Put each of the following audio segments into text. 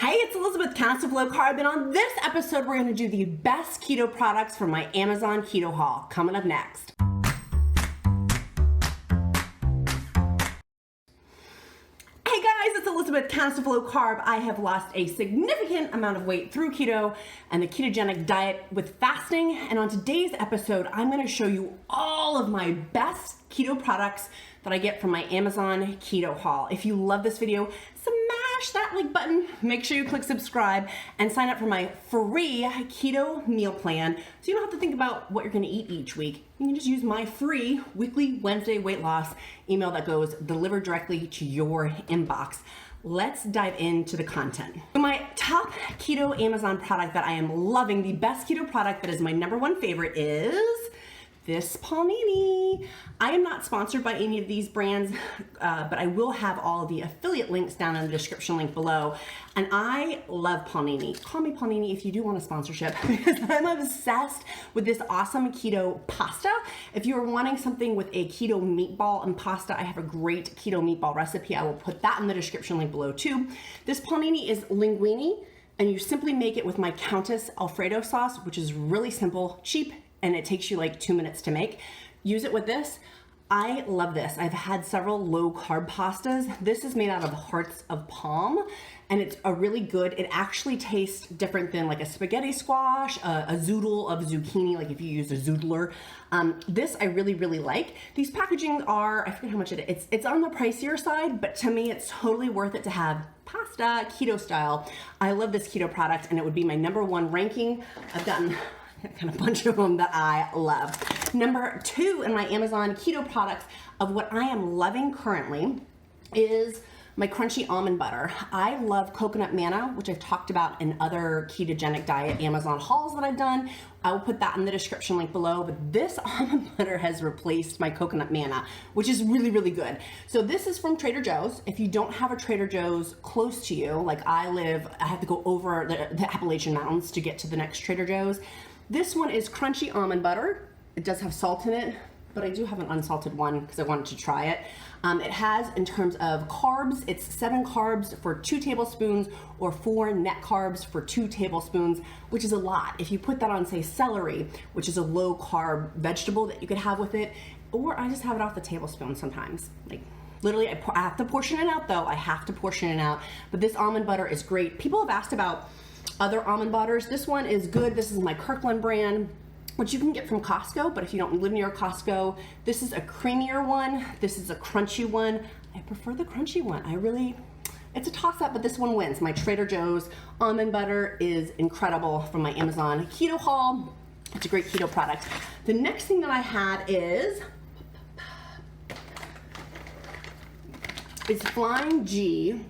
Hey, it's Elizabeth, Countess of Low Carb, and on this episode, we're going to do the best keto products from my Amazon keto haul. Coming up next. Hey guys, it's Elizabeth, Countess of Low Carb. I have lost a significant amount of weight through keto and the ketogenic diet with fasting, and on today's episode, I'm going to show you all of my best keto products that I get from my Amazon keto haul. If you love this video, smash that like button, make sure you click subscribe, and sign up for my free keto meal plan so you don't have to think about what you're gonna eat each week. You can just use my free weekly Wednesday weight loss email that goes delivered directly to your inbox. Let's dive into the content. So my top keto Amazon product that I am loving, the best keto product that is my #1 favorite is this Palmini. I am not sponsored by any of these brands, but I will have all the affiliate links down in the description link below. And I love Palmini. Call me Palmini if you do want a sponsorship, because I'm obsessed with this awesome keto pasta. If you are wanting something with a keto meatball and pasta, I have a great keto meatball recipe. I will put that in the description link below too. This Palmini is linguine, and you simply make it with my Countess Alfredo sauce, which is really simple, cheap, and it takes you like 2 minutes to make. Use it with this. I love this. I've had several low carb pastas. This is made out of hearts of palm, and it's a really good, it actually tastes different than like a spaghetti squash, a zoodle of zucchini, like if you use a zoodler. This I really, really like. These packaging are, I forget how much it is. It's on the pricier side, but to me, it's totally worth it to have pasta keto style. I love this keto product, and it would be my #1 ranking. I've gotten kind of bunch of them that I love. #2 in my Amazon keto products of what I am loving currently is my crunchy almond butter. I love coconut manna, which I've talked about in other ketogenic diet Amazon hauls that I've done. I will put that in the description link below, but this almond butter has replaced my coconut manna, which is really, really good. So this is from Trader Joe's. If you don't have a Trader Joe's close to you, like I have to go over the Appalachian Mountains to get to the next Trader Joe's. This one is crunchy almond butter. It does have salt in it, but I do have an unsalted one because I wanted to try it. It has, in terms of carbs, it's 7 carbs for 2 tablespoons or 4 net carbs for 2 tablespoons, which is a lot. If you put that on, say, celery, which is a low carb vegetable that you could have with it, or I just have it off the tablespoon sometimes. Like literally, I have to portion it out though. I have to portion it out, but this almond butter is great. People have asked about other almond butters. This one is good. This is my Kirkland brand, which you can get from Costco, but if you don't live near Costco, this is a creamier one. This is a crunchy one. I prefer the crunchy one. It's a toss-up, but this one wins. My Trader Joe's almond butter is incredible from my Amazon keto haul. It's a great keto product. The next thing that I had is Flying G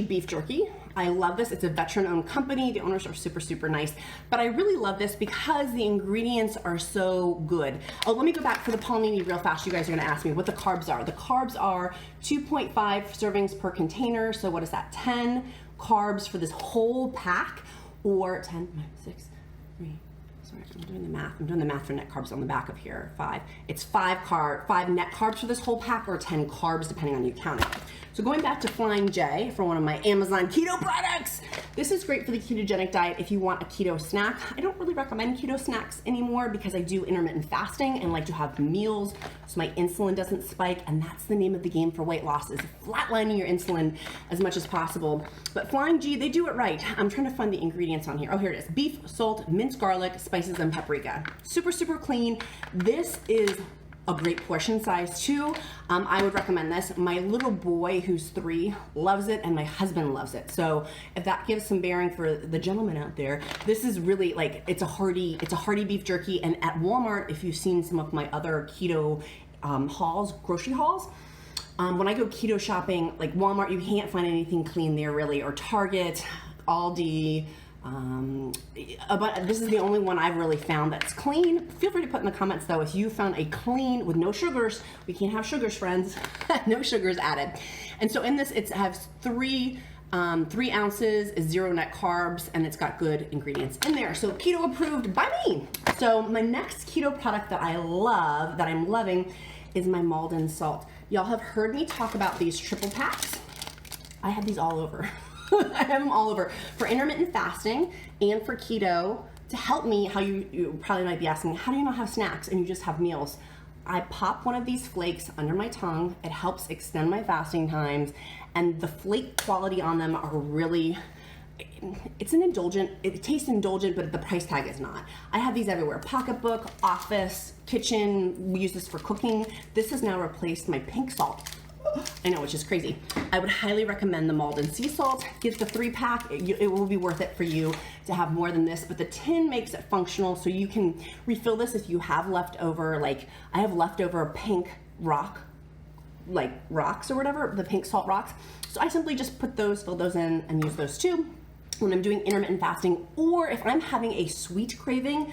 beef jerky. I love this. It's a veteran-owned company. The owners are super, super nice. But I really love this because the ingredients are so good. Oh, let me go back for the Palmini real fast. You guys are gonna ask me what the carbs are. The carbs are 2.5 servings per container. So what is that? 10 carbs for this whole pack, or 10, 6, 3, sorry, I'm doing the math. I'm doing the math for net carbs on the back of here. 5. It's 5 net carbs for this whole pack, or 10 carbs depending on you count it. So going back to Flying J for one of my Amazon keto products. This is great for the ketogenic diet if you want a keto snack. I don't really recommend keto snacks anymore because I do intermittent fasting and like to have meals so my insulin doesn't spike, and that's the name of the game for weight loss, is flatlining your insulin as much as possible. But Flying G, they do it right. I'm trying to find the ingredients on here. Oh, here it is. Beef, salt, minced garlic, spices, and paprika. Super, super clean. This is a great portion size too. I would recommend this. My little boy, who's 3, loves it, and my husband loves it. So if that gives some bearing for the gentleman out there, this is really like, it's a hearty beef jerky. And at Walmart, if you've seen some of my other keto hauls, grocery hauls, when I go keto shopping, like Walmart, you can't find anything clean there really, or Target, Aldi, but this is the only one I've really found that's clean. Feel free to put in the comments though if you found a clean with no sugars. We can't have sugars, friends. No sugars added. And so in this, it has 3 ounces, 0 net carbs, and it's got good ingredients in there. So keto approved by me. So my next keto product that I love, that I'm loving, is my Maldon salt. Y'all have heard me talk about these triple packs. I have these all over. I have them all over for intermittent fasting and for keto to help me. How you probably might be asking, how do you not have snacks and you just have meals? I pop one of these flakes under my tongue. It helps extend my fasting times, and the flake quality on them are really, it's an indulgent, it tastes indulgent, but the price tag is not. I have these everywhere, pocketbook, office, kitchen. We use this for cooking. This has now replaced my pink salt. I know, which is crazy. I would highly recommend the Maldon sea salt. Get the 3-pack. It will be worth it for you to have more than this, but the tin makes it functional, so you can refill this if you have leftover, like I have leftover pink rock, like rocks or whatever, the pink salt rocks. So I simply just put those, fill those in, and use those too when I'm doing intermittent fasting, or if I'm having a sweet craving.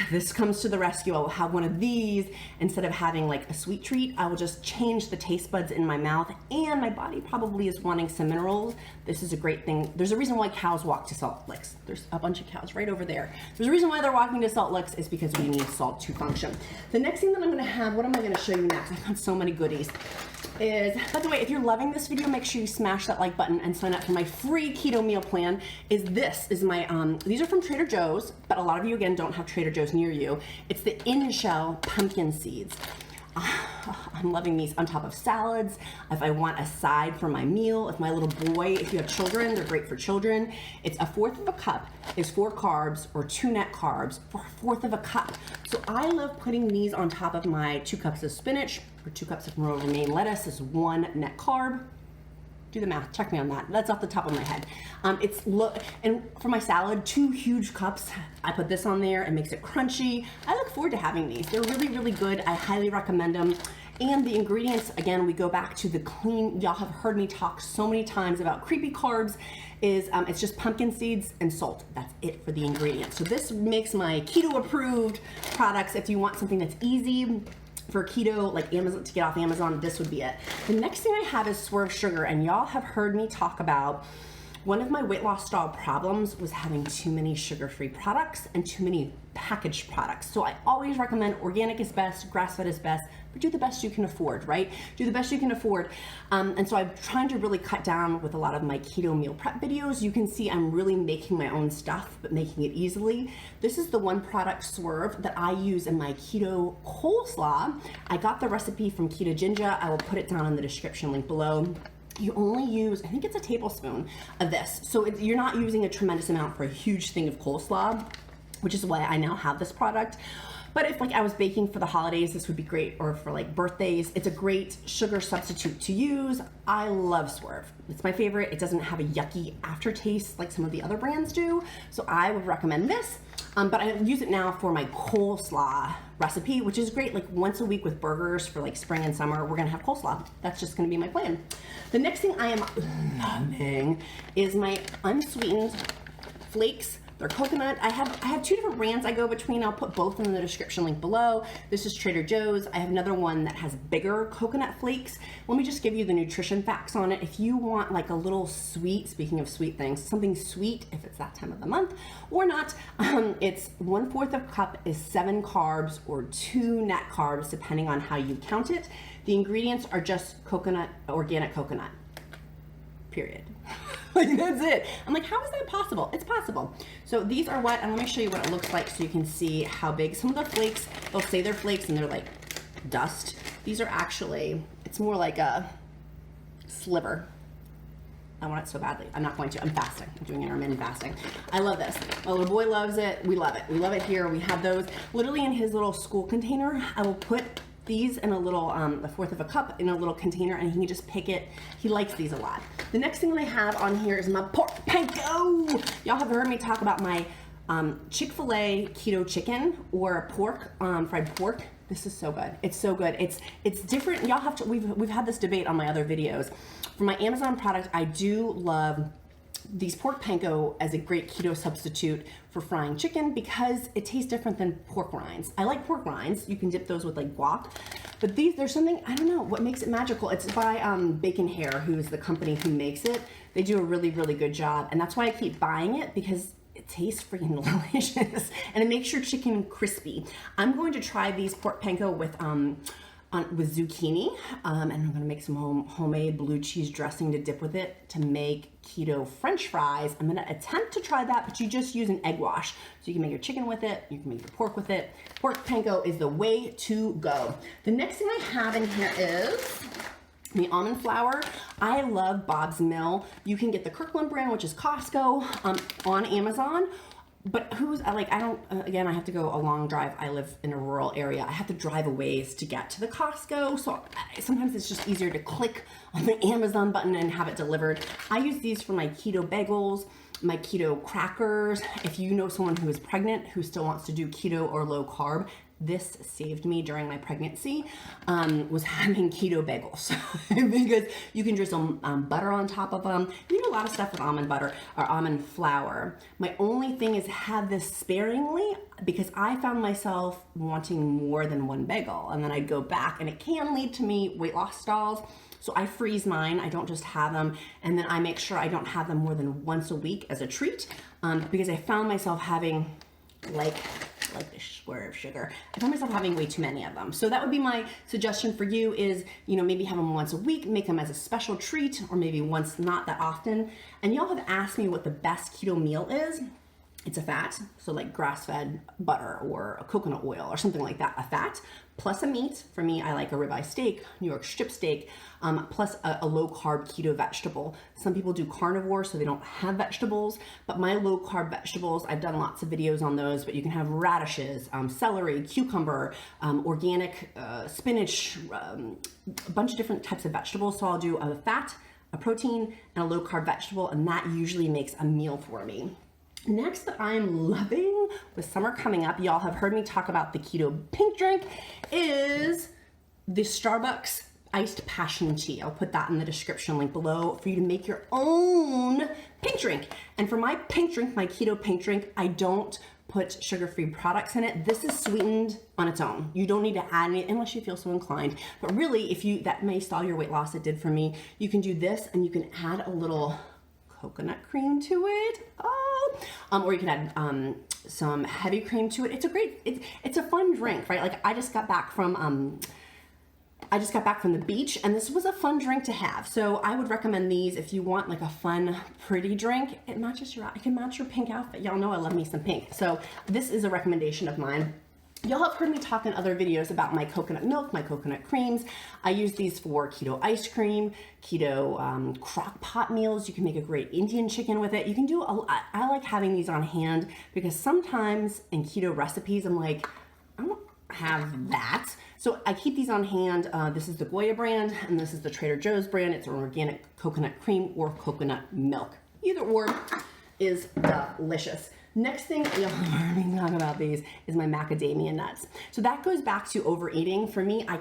This comes to the rescue. I will have one of these. Instead of having like a sweet treat, I will just change the taste buds in my mouth, and my body probably is wanting some minerals. This is a great thing. There's a reason why cows walk to salt licks. There's a bunch of cows right over there. There's a reason why they're walking to salt licks, is because we need salt to function. The next thing that I'm gonna have, what am I gonna show you next? I've got so many goodies. By the way, if you're loving this video, make sure you smash that like button and sign up for my free keto meal plan. This is my, these are from Trader Joe's, but a lot of you, again, don't have Trader Joe's near you. It's the in-shell pumpkin seeds. I'm loving these on top of salads. If I want a side for my meal, if my little boy, if you have children, they're great for children. It's 1/4 of a cup is 4 carbs, or 2 net carbs for 1/4 of a cup. So I love putting these on top of my 2 cups of spinach, or 2 cups of romaine lettuce is 1 net carb. Do the math, check me on that. That's off the top of my head. And for my salad, 2 huge cups, I put this on there. It makes it crunchy. I look forward to having these. They're really, really good. I highly recommend them. And the ingredients, again, we go back to the clean. Y'all have heard me talk so many times about creepy carbs. It's just pumpkin seeds and salt. That's it for the ingredients. So this makes my keto approved products. If you want something that's easy for keto, like Amazon, to get off Amazon, this would be it. The next thing I have is Swerve Sugar, and y'all have heard me talk about one of my weight loss style problems was having too many sugar-free products and too many packaged products. So I always recommend organic is best, grass-fed is best, but do the best you can afford, right? Do the best you can afford. And so I'm trying to really cut down with a lot of my keto meal prep videos. You can see I'm really making my own stuff, but making it easily. This is the one product, Swerve, that I use in my keto coleslaw. I got the recipe from Keto Ginger. I will put it down in the description link below. You only use, I think it's a tablespoon of this. So you're not using a tremendous amount for a huge thing of coleslaw, which is why I now have this product. But if like I was baking for the holidays, this would be great, or for like birthdays. It's a great sugar substitute to use. I love Swerve. It's my favorite. It doesn't have a yucky aftertaste like some of the other brands do. So I would recommend this. But I use it now for my coleslaw recipe, which is great. Like once a week with burgers for like spring and summer, we're gonna have coleslaw. That's just gonna be my plan. The next thing I am loving is my unsweetened flakes. They're coconut. I have 2 different brands I go between. I'll put both in the description link below. This is Trader Joe's. I have another one that has bigger coconut flakes. Let me just give you the nutrition facts on it. If you want like a little sweet, speaking of sweet things, something sweet if it's that time of the month or not, it's 1/4 of a cup is 7 carbs or 2 net carbs, depending on how you count it. The ingredients are just coconut, organic coconut, period. Like that's it. I'm like, how is that possible? It's possible. So these are what, and let me show you what it looks like so you can see how big. Some of the flakes, they'll say they're flakes and they're like dust. These are actually, it's more like a sliver. I want it so badly. I'm not going to. I'm fasting. I'm doing intermittent fasting. I love this. My little boy loves it. We love it. We love it here. We have those literally in his little school container. I will put these in a little, 1/4 of a cup in a little container, and he can just pick it. He likes these a lot. The next thing that I have on here is my pork panko. Y'all have heard me talk about my Chick-fil-A keto chicken or pork, fried pork. This is so good. It's so good. It's different. Y'all have to, we've had this debate on my other videos. For my Amazon product, I do love these pork panko as a great keto substitute for frying chicken because it tastes different than pork rinds. I like pork rinds. You can dip those with like guac, but there's something, I don't know what makes it magical. It's by Bacon Hair, who is the company who makes it. They do a really, really good job, and that's why I keep buying it, because it tastes freaking delicious and it makes your chicken crispy. I'm going to try these pork panko with with zucchini, and I'm gonna make some homemade blue cheese dressing to dip with it to make keto French fries. I'm gonna attempt to try that, but you just use an egg wash. So you can make your chicken with it, you can make your pork with it. Pork panko is the way to go. The next thing I have in here is the almond flour. I love Bob's Mill. You can get the Kirkland brand, which is Costco, on Amazon. But again, I have to go a long drive. I live in a rural area. I have to drive a ways to get to the Costco. So sometimes it's just easier to click on the Amazon button and have it delivered. I use these for my keto bagels, my keto crackers. If you know someone who is pregnant, who still wants to do keto or low carb, this saved me during my pregnancy, was having keto bagels because you can drizzle butter on top of them. You do a lot of stuff with almond butter or almond flour. My only thing is have this sparingly because I found myself wanting more than one bagel and then I'd go back and it can lead to me weight loss stalls. So I freeze mine, I don't just have them, and then I make sure I don't have them more than once a week as a treat because I found myself having like the Swerve sugar. I found myself having way too many of them. So that would be my suggestion for you is, maybe have them once a week, make them as a special treat, or maybe once, not that often. And y'all have asked me what the best keto meal is. It's a fat, so like grass-fed butter or a coconut oil or something like that, a fat, plus a meat. For me, I like a ribeye steak, New York strip steak, plus a low-carb keto vegetable. Some people do carnivore, so they don't have vegetables, but my low-carb vegetables, I've done lots of videos on those, but you can have radishes, celery, cucumber, organic spinach, a bunch of different types of vegetables. So I'll do a fat, a protein, and a low-carb vegetable, and that usually makes a meal for me. Next that I'm loving with summer coming up, y'all have heard me talk about the keto pink drink, is the Starbucks iced passion tea. I'll put that in the description link below for you to make your own pink drink. And for my pink drink, my keto pink drink, I don't put sugar-free products in it. This is sweetened on its own. You don't need to add any unless you feel so inclined. But really, that may stall your weight loss, it did for me. You can do this and you can add a little coconut cream to it. Or you can add some heavy cream to it. It's a fun drink, right? Like I just got back from the beach and this was a fun drink to have. So I would recommend these if you want like a fun, pretty drink. It can match your pink outfit. Y'all know I love me some pink. So this is a recommendation of mine. Y'all have heard me talk in other videos about my coconut milk, my coconut creams. I use these for keto ice cream, keto crock pot meals. You can make a great Indian chicken with it. You can do, I like having these on hand because sometimes in keto recipes, I'm like, I don't have that. So I keep these on hand. This is the Goya brand and this is the Trader Joe's brand. It's an organic coconut cream or coconut milk. Either or is delicious. Next thing y'all heard me talk about these is my macadamia nuts. So that goes back to overeating. For me, I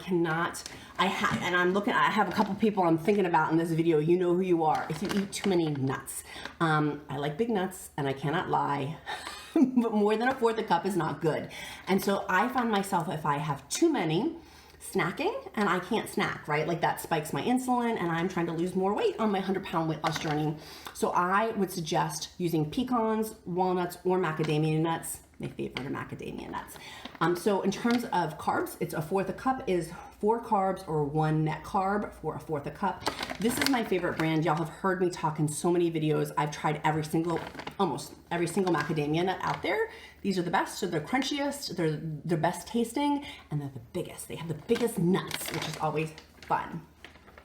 have a couple people I'm thinking about in this video. You know who you are if you eat too many nuts. I like big nuts and I cannot lie, but more than a fourth a cup is not good. And so I find myself, if I have too many, snacking, and I can't snack, right? Like that spikes my insulin and I'm trying to lose more weight on my 100-pound weight loss journey. So I would suggest using pecans, walnuts, or macadamia nuts. My favorite are macadamia nuts. So in terms of carbs, it's a fourth a cup is 4 carbs or 1 net carb for a fourth a cup. This is my favorite brand. Y'all have heard me talk in so many videos. I've tried almost every single macadamia nut out there. These are the best, so they're crunchiest, they're best tasting, and they're the biggest. They have the biggest nuts, which is always fun.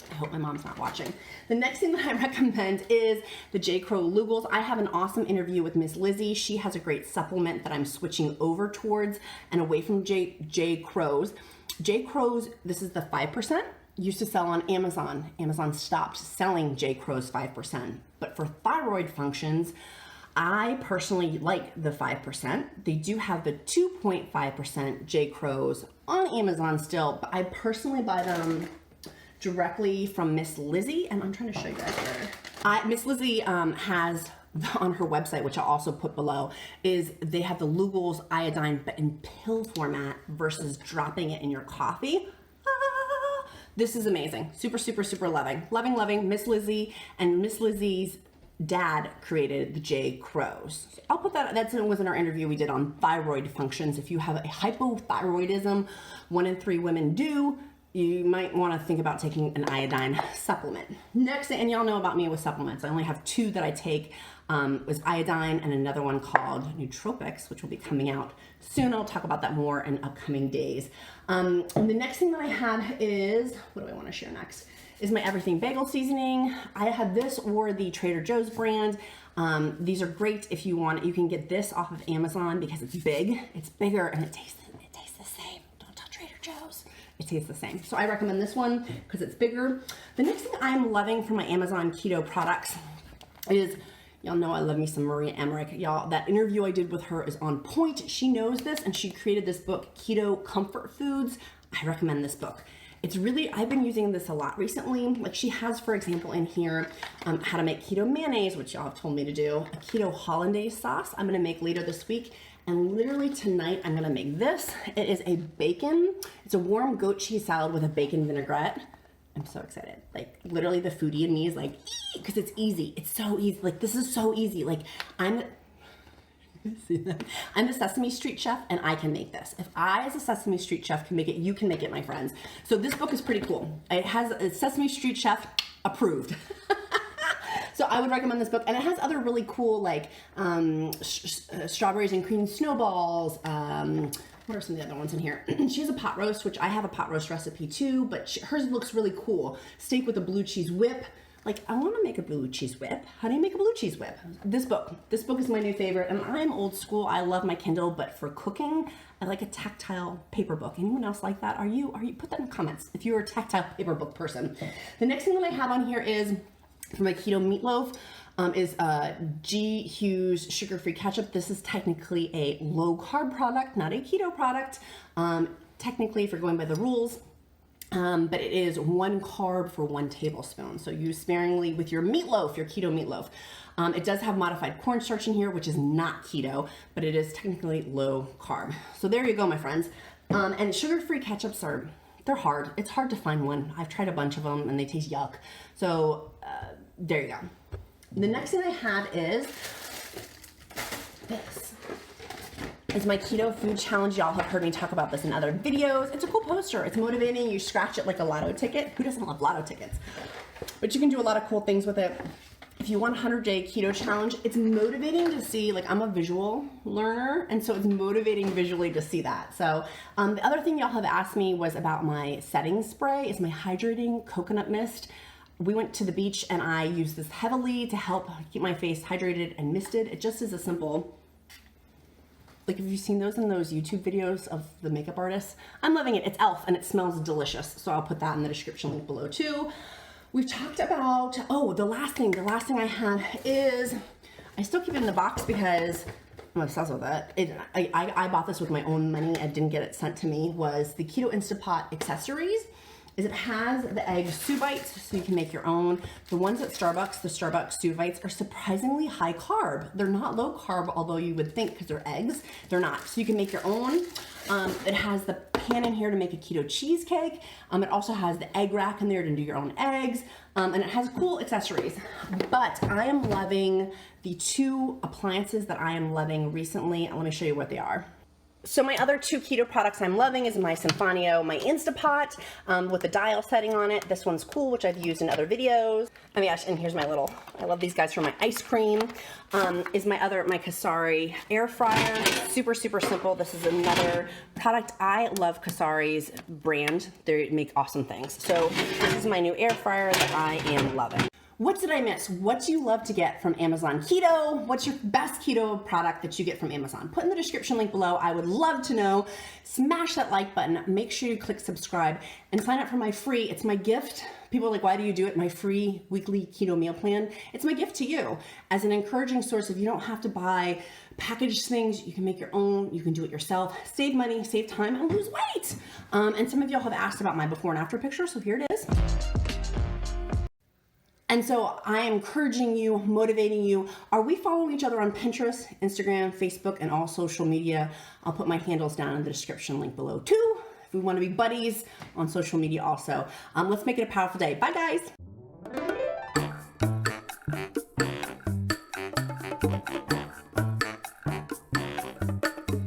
I hope my mom's not watching. The next thing that I recommend is the J. Crow Lugols. I have an awesome interview with Miss Lizzie. She has a great supplement that I'm switching over towards and away from J. Crow's. J. Crow's, this is the 5%, used to sell on Amazon. Amazon stopped selling J. Crow's 5%. But for thyroid functions, I personally like the 5%. They do have the 2.5% J. Crow's on Amazon still, but I personally buy them directly from Miss Lizzie, and I'm trying to show you guys here. Miss Lizzie has on her website, which I'll also put below, is they have the lugols iodine, but in pill format versus dropping it in your coffee. This is amazing. Super, super, super loving. Loving Miss Lizzie, and Miss Lizzie's dad created the J. Crow's. So I'll put that, was in our interview we did on thyroid functions. If you have a hypothyroidism, 1 in 3 women do, you might want to think about taking an iodine supplement. Next, and y'all know about me with supplements. I only have 2 that I take, was iodine and another one called nootropics, which will be coming out soon. I'll talk about that more in upcoming days. And the next thing that I have is, what do I want to share next? Is my Everything Bagel Seasoning. I have this or the Trader Joe's brand. These are great if you want it. You can get this off of Amazon because it's big. It's bigger and it tastes the same. Don't tell Trader Joe's. It tastes the same. So I recommend this one because it's bigger. The next thing I'm loving from my Amazon keto products is, y'all know I love me some Maria Emmerich. Y'all, that interview I did with her is on point. She knows this and she created this book, Keto Comfort Foods. I recommend this book. It's really, I've been using this a lot recently. Like she has, for example, in here, how to make keto mayonnaise, which y'all have told me to do, a keto hollandaise sauce I'm gonna make later this week. And literally tonight, I'm gonna make this. It is a bacon, it's a warm goat cheese salad with a bacon vinaigrette. I'm so excited. Like literally the foodie in me is like, because it's easy. It's so easy. Like this is so easy. Like I'm the Sesame Street chef and I can make this. If I as a Sesame Street chef can make it, you can make it, my friends. So this book is pretty cool. It has a Sesame Street chef approved. So I would recommend this book, and it has other really cool like strawberries and cream snowballs. What are some of the other ones in here? She has a pot roast, which I have a pot roast recipe too, but hers looks really cool. Steak with a blue cheese whip. Like, I want to make a blue cheese whip. How do you make a blue cheese whip? This book is my new favorite, and I'm old school. I love my Kindle, but for cooking, I like a tactile paper book. Anyone else like that? Are you? Put that in the comments if you're a tactile paper book person. The next thing that I have on here is for my Keto Meatloaf. Is G Hughes sugar-free ketchup. This is technically a low-carb product, not a keto product. Technically, if you're going by the rules, but it is 1 carb for 1 tablespoon. So use sparingly with your meatloaf, your keto meatloaf. It does have modified cornstarch in here, which is not keto, but it is technically low carb. So there you go, my friends. And sugar-free ketchups they're hard. It's hard to find one. I've tried a bunch of them and they taste yuck. So there you go. The next thing I have is this. It's my keto food challenge. Y'all have heard me talk about this in other videos. It's a cool poster. It's motivating. You scratch it like a lotto ticket. Who doesn't love lotto tickets? But you can do a lot of cool things with it. If you want a 100-day keto challenge, it's motivating to see, like I'm a visual learner, and so it's motivating visually to see that. So the other thing y'all have asked me was about my setting spray. It's my Hydrating Coconut Mist. We went to the beach and I used this heavily to help keep my face hydrated and misted. It just is a simple, like have you seen those in those YouTube videos of the makeup artists? I'm loving it. It's e.l.f. and it smells delicious. So I'll put that in the description link below too. We've talked about, the last thing I had is, I still keep it in the box because I'm obsessed with it. I bought this with my own money. I didn't get it sent to me, was the Keto InstantPot accessories. It has the egg sous bites, so you can make your own. The ones at Starbucks, the Starbucks sous bites, are surprisingly high carb. They're not low carb, although you would think because they're eggs. They're not. So you can make your own. It has the pan in here to make a keto cheesecake. It also has the egg rack in there to do your own eggs. And it has cool accessories. But I am loving the 2 appliances that I am loving recently. I want to show you what they are. So my other 2 keto products I'm loving is my Simfonio, my InstantPot with the dial setting on it. This one's cool, which I've used in other videos. Oh my gosh, and here's my little, I love these guys for my ice cream. Is my Cosori air fryer. Super, super simple. This is another product. I love Cosori's brand. They make awesome things. So this is my new air fryer that I am loving. What did I miss? What do you love to get from Amazon Keto? What's your best keto product that you get from Amazon? Put in the description link below. I would love to know. Smash that like button. Make sure you click subscribe and sign up for my free, it's my gift. People are like, why do you do it? My free weekly keto meal plan. It's my gift to you as an encouraging source. If you don't have to buy packaged things, you can make your own, you can do it yourself, save money, save time, and lose weight. And some of y'all have asked about my before and after picture, so here it is. And so I am encouraging you, motivating you. Are we following each other on Pinterest, Instagram, Facebook, and all social media? I'll put my handles down in the description link below too. If we want to be buddies on social media also. Let's make it a powerful day. Bye guys.